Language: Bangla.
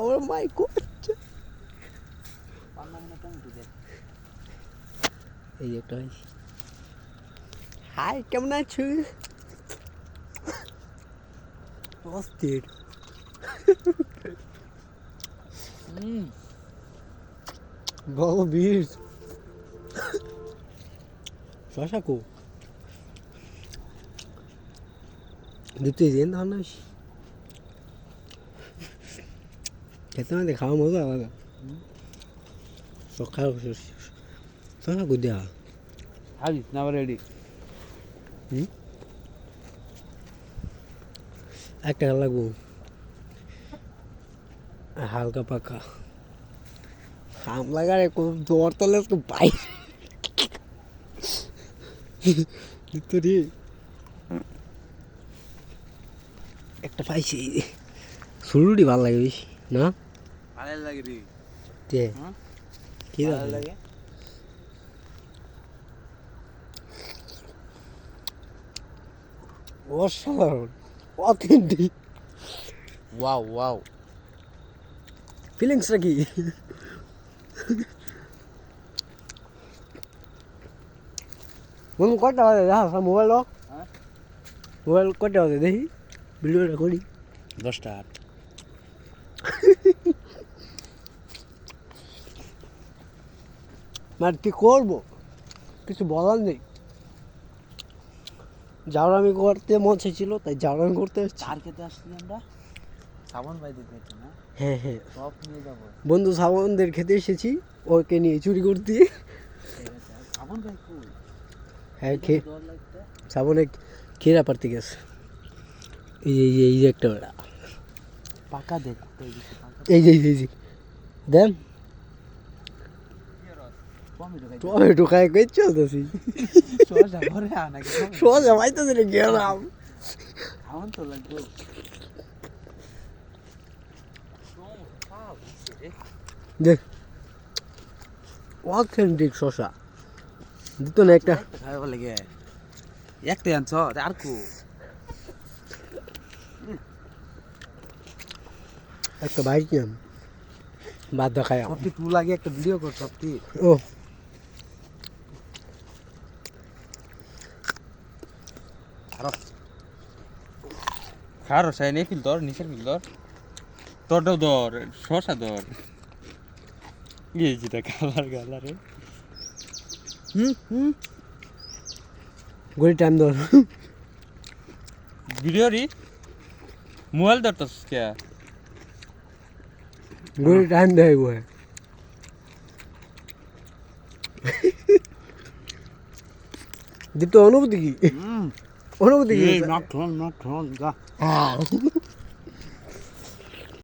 Oh my god. এই একটা হাই কেমন আছো অস্থির বড় বীর শশা কো দিতে দিন না খেতে না খাওয়া মজা আলাদা সকাল শশা কো দেয়া Abi, now ready. একটা লাগবো হালকা পাকা খাম লাগারে কোন দৌড় তলে পাই তোরে একটা পাইছি সুরুডি ভালো লাগে বেশি না ভালো লাগে রে তে কি ভালো লাগে অসাধারণ অথেন্টিক ওয়াও ফিলিংসটা কি কয়টা বাজে দেখা মোবাইল মোবাইল কয়টা বাজে দেখি ভিডিওটা করি 10টা 8 মানে কি করবো কিছু বলার নেই জাউরামি করতে মন চাইছিল তাই জাউরামি করতে এসেছি চার খেতে আসছি আমরা সাবন ভাই দিতে না হ্যাঁ সব নিয়ে যাবো বন্ধু সাবনদের খেতে এসেছি ওকে নিয়ে চুরি করতে সাবন ভাই কই হ্যাঁ ডর লাগতে সাবনে খেরা পারতে গেছে এই যে একটা বেড়া পাকা দেখ কই দিছে পাকা এই যে দেন টমেটো খাই কই চলতেছি সোজা ঘরে আনা কি সোজা ভাইতেছি রে গেলাম খাওন তো লাগবে দেখ অথেন্টিক শশা দিত না একটা খাইব লাগে একটা আনছ আর কো একটা বাইক নিলাম বাদ দেখায় সবটি টু লাগে একটা ভিডিও কর সবটি ও খারো সাই নেই ফিল ধর নিচের ফিল ধর তোরটাও ধর শশা ধর এই যেটা কালার গড়ি টাইম ধর ভিডিও রি মোবাইল ধরতাস কে গড়ি টাইম দেয় গো দীপ্ত অনুভূতি কি অনুভূতি কি নট ঠন যা হ্যাঁ